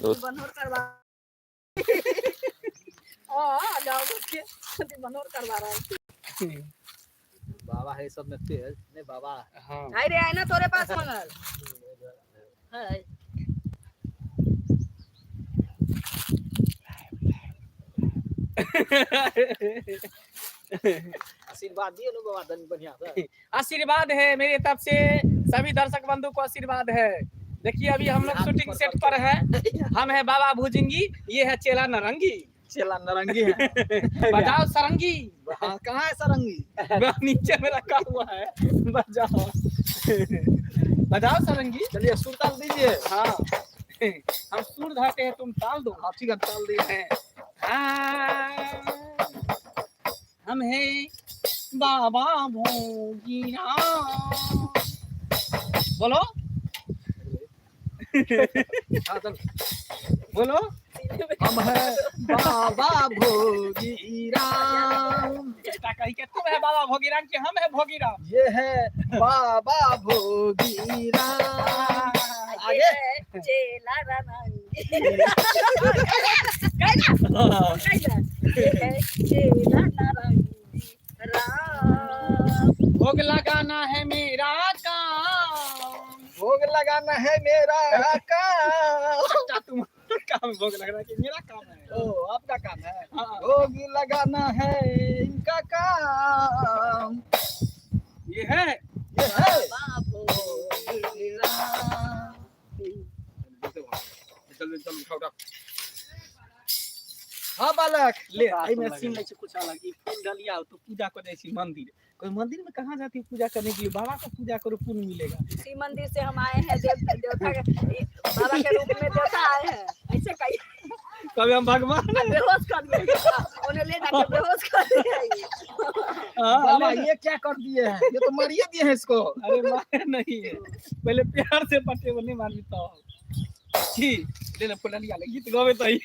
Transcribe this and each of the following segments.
बनोर करवा गाँव के बनोर करवा रहा है। बाबा है सब में तेज नहीं बाबा। हाँ अरे आए ना तोरे पास मंगल है। आशीर्वाद दिए लो बाबा धन बढ़िया से। आशीर्वाद है मेरी तरफ से सभी दर्शक बंधु को आशीर्वाद है। देखिए अभी हम लोग शूटिंग सेट पर है। हम है बाबा भुजंगी, ये है चेला नारंगी। चेला नारंगी है। बजाओ सरंगी। कहाँ है सरंगी? नीचे में रखा हुआ है। बजाओ बजाओ सरंगी। चलिए सुर ताल दीजिए। हाँ हम सुर धरते हैं तुम ताल दो। हाँ ठीक है ताल दिए। हम है बाबा भोगीरा। बोलो बोलो हम है बाबा भोगीराम। कही के तुम है बाबा भोगीराम कि हम है भोगीराम? ये है बाबा भोगीराम। आगे चेला नारंगी। चेला नारंगी राम। भोग लगाना है मेरा काम। भोग लगाना है मेरा काम। तुम काम भोग लगना कि मेरा काम है। ओ आपका काम है। हाँ। भोग लगाना है इनका काम। ये है बाबा भोगीराम। हाँ बालक ले आई में सीन ले कुछ अलग ई फूल डलिया तो पूजा कर दे छी मंदिर। कोई मंदिर में कहाँ जाती पूजा करने के लिए? बाबा को पूजा करो पुण्य मिलेगा। इसी मंदिर से हम आए हैं। देवता बाबा के रूप में देवता आए हैं। ऐसे कहीं कभी हम भगवान बेहोश कर दिए उन्हें ले जाके बेहोश कर दिया। बाबा ये क्या कर दिए हैं? ये तो मारिए दिए हैं इसको। अरे मारे नहीं है, पहले प्यार से पटे वो नहीं मानी तो जी ले ले फूल डलिया ले गीत गावे तो ही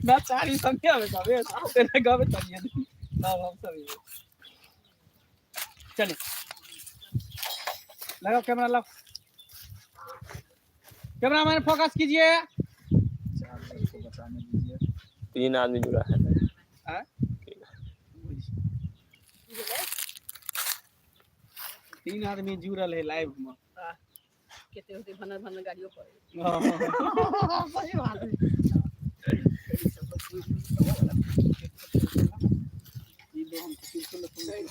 ना चारी संख्या में गावे तेरे गावे तो ये ना हम सब ये चलिए लगाओ कैमरा, लगाओ कैमरा मैन फोकस कीजिए। 3 आदमी जुड़ा है। तीन आदमी जुड़ल है लाइव में। केते होते भनर भनर गाड़ियों पर। सही बात है। ये दो हम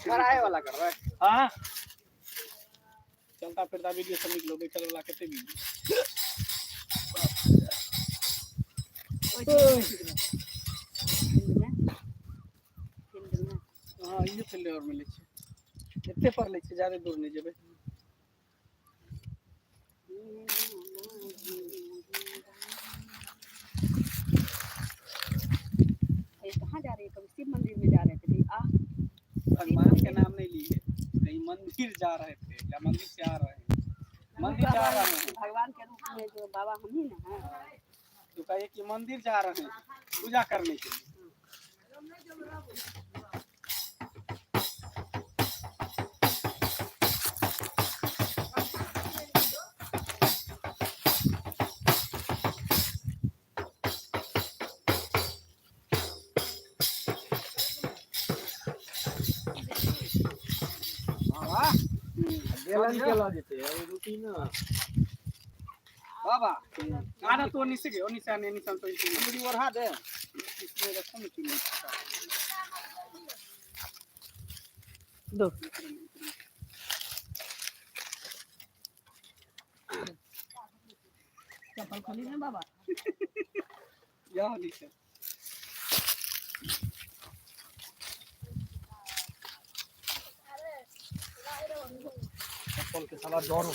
कराए वाला कर रहा है। हां चलता फिरता वीडियो सब निकलो बैठल वाला केते वीडियो। हां ये फील्ड और मिले छै एते पर ले छै ज्यादा दूर नहीं जेबे। कहाँ जा रहे हैं? कभी शिव मंदिर में जा रहे थे। भगवान के नाम नहीं लिए, कहीं मंदिर जा रहे थे या मंदिर से आ रहे हैं? मंदिर जा रहे हैं। भगवान के रूप में जो बाबा हम ही ना हैं। तो कहिए कि मंदिर जा रहे हैं पूजा करने के लिए। बाबा आना तो नहीं सके निशान निशान तो मेरी ओढ़ा दे। इसमें रखो ना चुनी दो चप्पल खोली ना बाबा। या नीचे चप्पल के साला डर हो।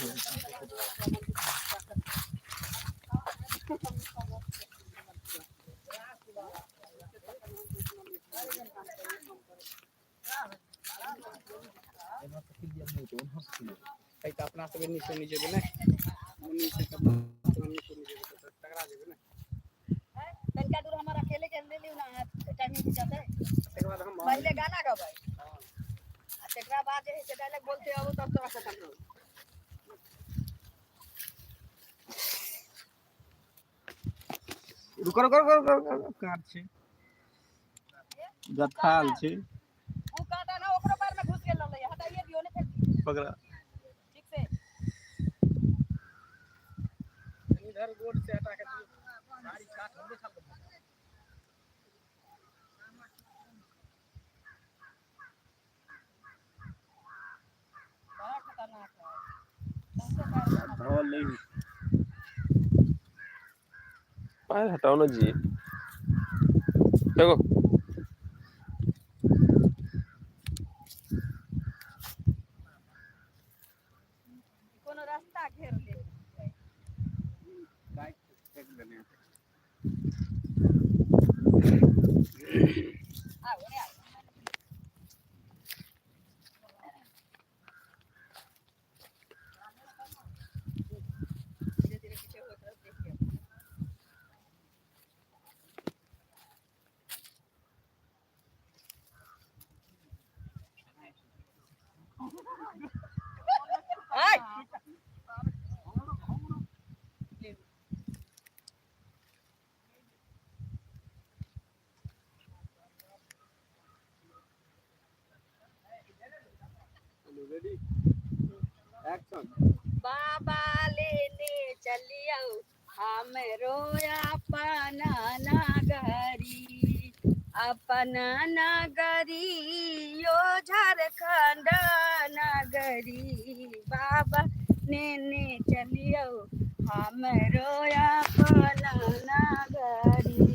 अपना सब नीचे नीचे बने नीचे नीचे टकरा जेबे ना। तनका दूर हमारा अकेले के ले लियो ना टाइम नहीं जाता है। उसके बाद हम पहले गाना गाबै आ तेकरा बाद जे है से डायलॉग बोलते हो तब तो खत्म हो। रुको रुको रुको रुको काट छे गथाल छे वो काटा ना ओकरो पैर में घुस गेल रहले हटाइए दियो ने फिर पकड़ा ठीक से इधर रोड से हटा के गाड़ी काट हम देखा बड़ा खतरनाक है धो ले पैर हटाओ ना जी देखो कोनो रास्ता घेर ले बाइक फेंक देने आओ रे आओ धीरे धीरे पीछे हो तरफ देखिए Ai! रेडी एक्शन बाबा लेने चलियो हम रोया अपना नगरी अपना नगरी यो झारखंड नगरी बाबा लेने चलियो हम रोया अपना नगरी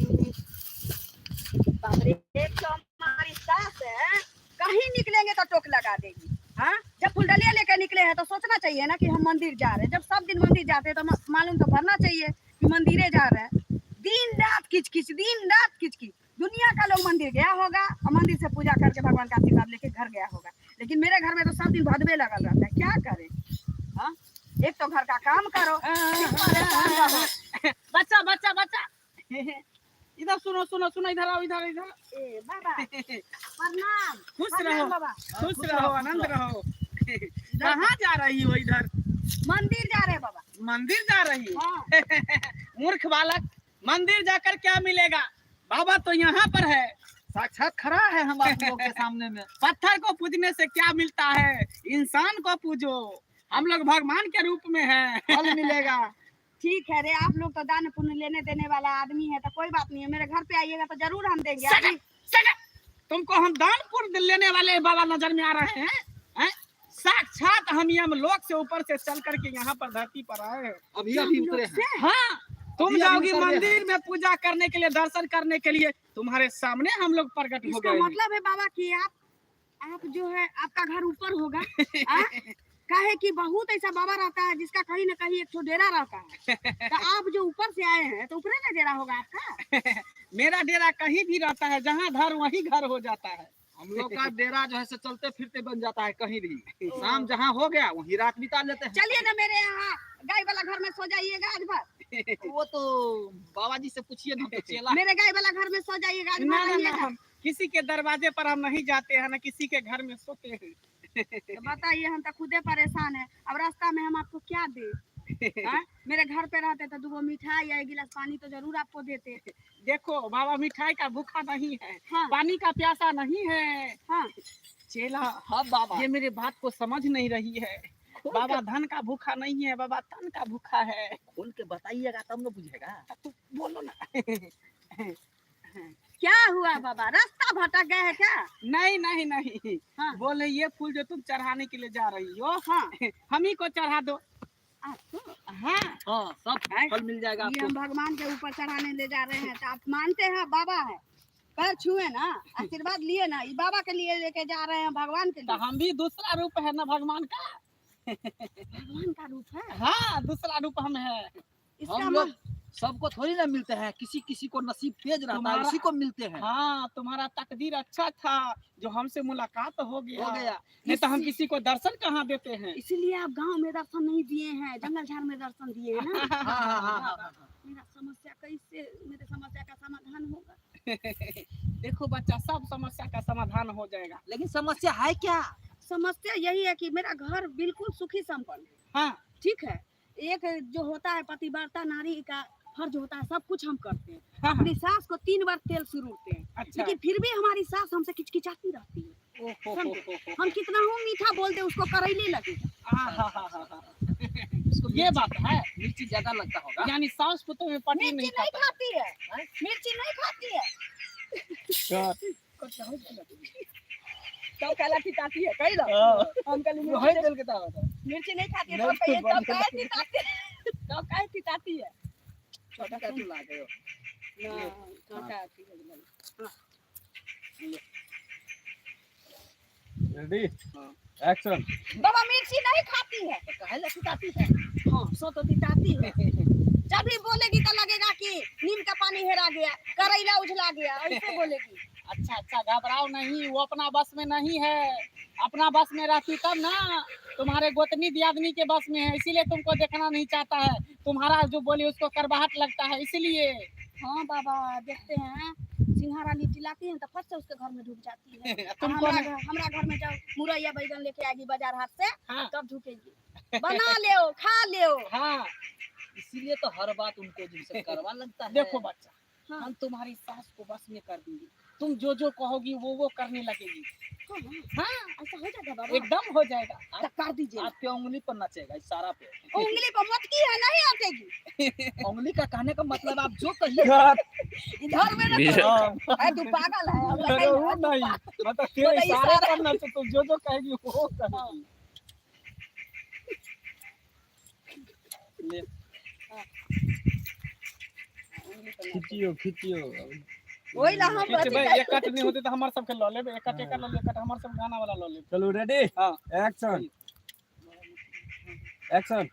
बाप रे एक तो हमारी सास है कहीं निकलेंगे तो टोक लगा देगी हाँ जब फुलडलिया लेकर निकले हैं तो सोचना चाहिए ना कि हम मंदिर जा रहे हैं जब सब दिन मंदिर जाते हैं तो मालूम तो भरना चाहिए कि मंदिरे जा रहे हैं दिन रात किचकिच दुनिया का लोग मंदिर गया होगा और मंदिर से पूजा करके भगवान का आशीर्वाद लेके घर गया होगा लेकिन मेरे घर में तो सब दिन भदवे लगल रहता है क्या करें हाँ एक तो घर का काम करो बच्चा बच्चा बच्चा इधर सुनो सुनो सुनो इधर आओ इधर इधर ए बाबा प्रणाम खुश प्रणाम रहो बाबा खुश रहो आनंद रहो कहाँ जा रही हो इधर मंदिर जा रहे हैं बाबा मंदिर जा रही हो हाँ मूर्ख बालक मंदिर जाकर क्या मिलेगा बाबा तो यहाँ पर है साक्षात खड़ा है हम आप लोग के सामने में पत्थर को पूजने से क्या मिलता है इंसान को पूजो हम लोग भगवान के रूप में हैं फल मिलेगा ठीक है रे आप लोग तो दान पुण्य लेने देने वाला आदमी है तो कोई बात नहीं है मेरे घर पे आइएगा तो जरूर हम देंगे सगा, सगा, तुमको हम दान पुण्य लेने वाले बाबा नजर में आ रहे हैं साक्षात हम यम लोक से ऊपर से चल करके यहाँ पर धरती पर आए हैं अभी अभी उतरे हैं हाँ तुम अभी जाओगी उतर गए मंदिर में पूजा करने के लिए दर्शन करने के लिए तुम्हारे सामने हम लोग प्रकट हो इसका गए मतलब है बाबा कि आप जो है आपका घर ऊपर होगा हाँ? काहे कि बहुत ऐसा बाबा रहता है जिसका कहीं न कहीं एक ठो डेरा रहता है तो आप जो ऊपर से आए हैं तो ऊपर ना डेरा होगा आपका मेरा डेरा कहीं भी रहता है जहाँ घर वहीं घर हो जाता है हम लोग का डेरा जो है से चलते फिरते बन जाता है कहीं भी शाम जहाँ हो गया वहीं रात बिता लेते हैं चलिए ना मेरे यहाँ गाय वाला घर में सो जाइएगा आज भर वो तो बाबा जी से पूछिए ना तो चेला मेरे गाय वाला घर में सो जाइएगा आज ना भर ना ना रहिएगा। हम किसी के दरवाजे पर हम नहीं जाते हैं ना किसी के घर में सोते हैं तो बताइए हम तो खुदे परेशान है अब रास्ता में हम आपको क्या दे हाँ? मेरे घर पे रहते तो 2 मिठाई या 1 गिलास पानी तो जरूर आपको देते देखो बाबा मिठाई का भूखा नहीं है हाँ पानी का प्यासा नहीं है हाँ चेला हाँ बाबा ये मेरे बात को समझ नहीं रही है बाबा धन का भूखा नहीं है बाबा तन का भूखा है खोल के बताइएगा तब न बुझेगा तू बोलो ना क्या हुआ बाबा रास्ता भटक गए है क्या नहीं नहीं नहीं हाँ। बोले ये फूल जो तुम चढ़ाने के लिए जा रही हो हाँ हम ही को चढ़ा दो आपको हाँ हाँ सब फल मिल जाएगा ये आपको हम भगवान के ऊपर चढ़ाने ले जा रहे हैं तो आप मानते हैं बाबा है पैर छुए ना आशीर्वाद लिए ना ये बाबा के लिए लेके जा रहे हैं भगवान के तो लिए हम भी दूसरा रूप है ना भगवान का भगवान का रूप है हाँ दूसरा रूप हम है इसका हम लोग सबको थोड़ी ना मिलते हैं किसी किसी को नसीब तेज रहता है तुम्हारा- उसी को मिलते हैं हाँ तुम्हारा तकदीर अच्छा था जो हमसे मुलाकात हो गया हो गया नहीं तो हम किसी को दर्शन कहाँ देते हैं इसीलिए आप गांव में दर्शन नहीं दिए हैं जंगल झाड़ में दर्शन दिए हैं ना हाँ हाँ हाँ हाँ मेरा समस्या कैसे मेरे समस्या का समाधान होगा देखो बच्चा सब समस्या का समाधान हो जाएगा लेकिन समस्या है क्या समस्या यही है कि मेरा घर बिल्कुल सुखी संपन्न है हाँ ठीक है एक जो होता है पतिव्रता नारी का फर्ज होता है, सब कुछ हम करते हैं। हाँ, अपनी सास को 3 बार तेल सुरूरते हैं, अच्छा। लेकिन फिर भी हमारी सास हमसे किचकिचाती रहती है। हम कितना हूँ मीठा बोल दे उसको करेले लगेगा। ये बात है। मिर्ची ज्यादा लगता होगा। यानी सास पुतों में पटी मिर्ची नहीं नहीं खाता खाती है, मिर्ची नहीं खाती है। तब कहला खिताती है, कही लो। हम कहली वही दिल के तावा था। मिर्ची नहीं खाती है, नहीं तब कहिए तो तब काहे खिताती है, तब काहे खिताती है। छोटा का तू ला गए हो। ना, छोटा आती है। Ready action. बाबा मिर्ची नहीं खाती है, तो काहे ला खिताती है? हाँ सो तो खिताती है। जब भी बोलेगी तो लगेगा कि नीम का पानी हेरा गया, करेला उछला गया, ऐसे बोलेगी। अच्छा अच्छा, घबराओ नहीं, वो अपना बस में नहीं है। अपना बस में रहती तब ना, तुम्हारे गोतनी दियादनी के बस में है, इसीलिए तुमको देखना नहीं चाहता है। तुम्हारा जो बोली उसको करवाहट लगता है, इसीलिए। हाँ बाबा, देखते हैं सिंघारा लिट्टी लाती है तो फट से उसके घर में ढुक जाती है। तुमको हमरा घर में जाओ मुरैया बैगन लेके आएगी बाजार हाट से, हाँ। तब ढुकेगी। बना ले खा ले। हाँ, इसीलिए तो हर बात उनको जिनसे करवा लगता है। देखो बच्चा, हाँ। हम तुम्हारी सास को बस में कर देंगे। तुम जो जो कहोगी वो करने लगेगी। हाँ, ऐसा हो जाएगा बाबा? एकदम हो जाएगा। तो कर दीजिए। आपके उंगली पर नचेगा, इशारा पे। उंगली पर मत की है, नहीं आतेगी। उंगली का कहने का मतलब आप जो कहिए। इधर में बीच- ना तू पागल है। हम अरे कहेंगे, वो नहीं, मतलब तेरे बताइए इशारे सारा। करना तो तुम जो जो कहेगी वो करेगी। ले, खिचियो वही ला हम खींच भाई, बची एक कट नहीं होती तो हमारे सबके लो लेबे, एक कट लो, एक कट हमारे सब गाना वाला लो लेबे। चलो रेडी हाँ। Action action.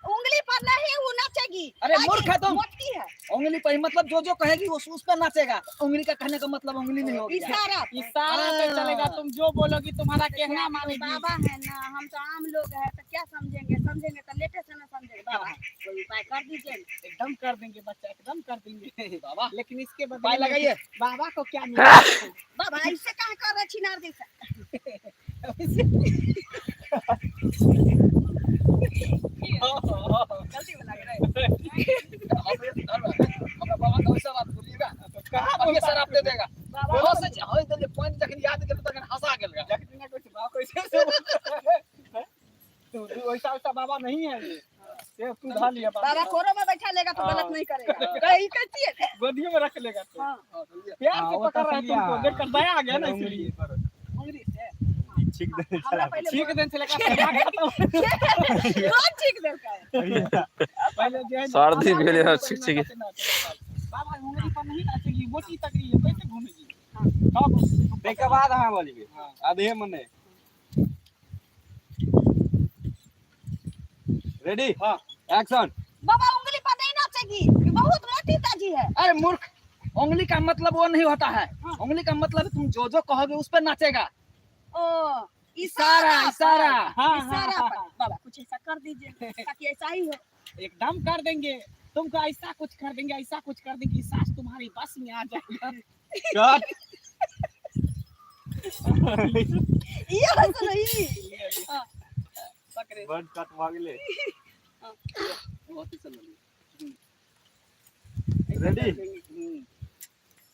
उंगली पर नहीं वो नाचेगी। अरे मूर्ख है तुम। मोटकी है। उंगली पर ही मतलब जो जो कहेगी उस पर नाचेगा। उंगली का कहने का मतलब उंगली नहीं होगी। इशारा इशारा पे चलेगा, तुम जो बोलोगी तुम्हारा कहना मानेगी। बाबा है ना, हम तो आम लोग हैं तो क्या समझेंगे, समझेंगे तो लेटे से ना समझेंगे। बाबा कोई उपाय कर दीजिए। एकदम कर देंगे बच्चा, एकदम कर देंगे बाबा लेकिन इसके उपाय बदले लगाइए। बाबा को क्या मिलेगा? बाबा ऐसे कहाँ कर रहे छिनार जैसा। जल्दी बना के हमारा बाबा का वैसा बात बोलिएगा। कहाँ अब ये शराब दे देगा। बाबा बोलो से होय तो पॉइंट जखन याद गेल तखन हंसा गेल। वैसा वैसा बाबा नहीं है ये तू ढा लिया बाबा कोरो में बैठा लेगा तो गलत नहीं करेगा। कहीं कहती है। गोदियों में रख लेगा तो हाँ प्यार से पकड़ रहा है तुमको, देखकर दया आ गया ना इसलिए। उंगली से ठीक दे हमरा पहले ठीक दिन से लेकर रोज ठीक देर का है। पहले जो है ना, सर्दी बाबा भेले को छिक ऊपर छिक। नाचते बाबा उंगली पर नहीं नाचेगी, मोटी तगड़ी है, कैसे घूमेगी? अब देखा बाद हां बोलिए आधे मने रेडी हाँ। एक्शन। बाबा उंगली पर नहीं नाचेगी, ये बहुत मोटी ताजी है। अरे मूर्ख, उंगली का मतलब वो नहीं होता है। उंगली का मतलब तुम जो जो कहोगे उस पर नाचेगा। ओ इशारा इशारा। हाँ, इशारा हाँ, पर। हाँ। बाबा कुछ ऐसा कर दीजिए ताकि ऐसा ही हो। एकदम कर देंगे, तुमको ऐसा कुछ कर देंगे, ऐसा कुछ कर देंगे, सास तुम्हारी बस में आ जाएगा। कट ये हंस रही। हाँ, पकड़े बट कट भागले बहुत ही सुंदर। Ready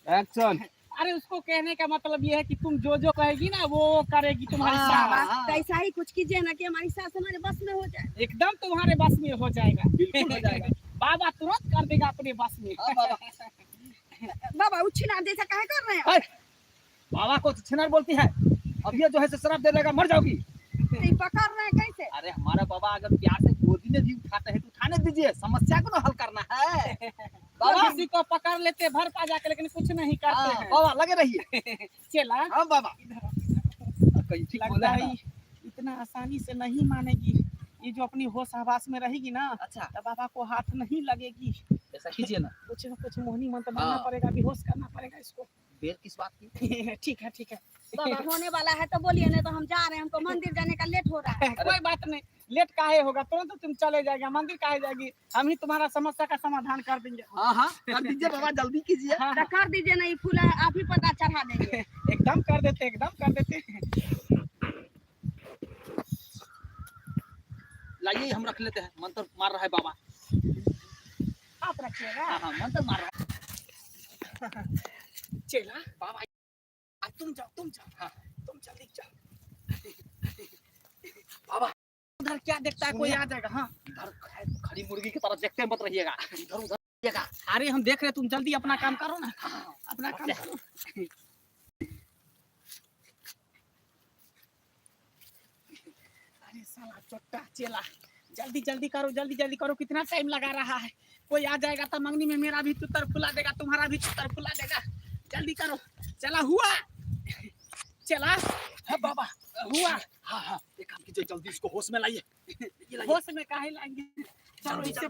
action. अरे उसको कहने का मतलब ये है कि तुम जो जो कहेगी ना वो करेगी तुम्हारी हाँ, सास। हाँ। तो ऐसा ही कुछ कीजिए ना कि हमारी सास हमारे बस में हो जाए। एकदम तुम्हारे बस में हो जाएगा, बिल्कुल हो जाएगा। बाबा तुरंत कर देगा अपने बस में। हाँ, बाबा बाबा उछिना जैसा काहे कर रहे हैं? अरे, बाबा को छिनार बोलती है। अब ये जो है शराब दे देगा, मर जाओगी। तो ये पकड़ रहे हैं कैसे? अरे हमारा बाबा अगर प्यार से गोदी में भी उठाते हैं तो उठाने दीजिए, समस्या को ना हल करना है। बाबा किसी को पकड़ लेते भर पा जाके, लेकिन कुछ नहीं करते हाँ, हैं। बाबा लगे रहिए। चला हाँ बाबा कहीं ठीक बोला लगता है है ना। इतना आसानी से नहीं मानेगी। ये जो अपनी होश हवास में रहेगी ना, अच्छा तो बाबा को हाथ नहीं लगेगी। ऐसा कीजिए ना। कुछ न कुछ मोहनी मंत्र मानना हाँ। पड़ेगा, बेहोश करना पड़ेगा इसको। देर किस बात की? ठीक है ठीक है। बाबा होने वाला है तो बोलिए, नहीं तो हम जा रहे हैं, हमको मंदिर जाने का लेट हो रहा है। कोई बात नहीं, लेट काहे होगा, तुरंत तुम चले जाएगा, मंदिर काहे जाएगी, हम ही तुम्हारा समस्या का समाधान कर देंगे। हाँ हाँ कर दीजिए बाबा, जल्दी कीजिए। हाँ, तो कर दीजिए ना, ये फूल है, आप ही पता चढ़ा देंगे। एकदम कर देते, एकदम कर देते। लाइए हम रख लेते हैं, मंत्र मार रहा है बाबा। हाथ रखिएगा। हाँ मंत्र मारो। चला बाबा, अब तुम जाओ। हाँ तुम जल्दी जाओ। बाबा उधर क्या देखता है, कोई आ जाएगा। हाँ इधर खड़ी मुर्गी की तरफ देखते मत रहिएगा, इधर उधर देखिएगा। अरे हम देख रहे, तुम जल्दी अपना काम करो ना, अपना काम करो। अरे साला चोट्टा चेला, जल्दी जल्दी करो, कितना टाइम लगा रहा है। कोई आ जाएगा तो मंगनी में मेरा भी तुतर फुला देगा, तुम्हारा भी तुतर फुला देगा। जल्दी करो। चला हुआ, चला। हाँ बाबा हुआ। हाँ हाँ एक काम कीजिए, जल्दी इसको होश में लाइए। होश में काहे लाएंगे, चलो इसे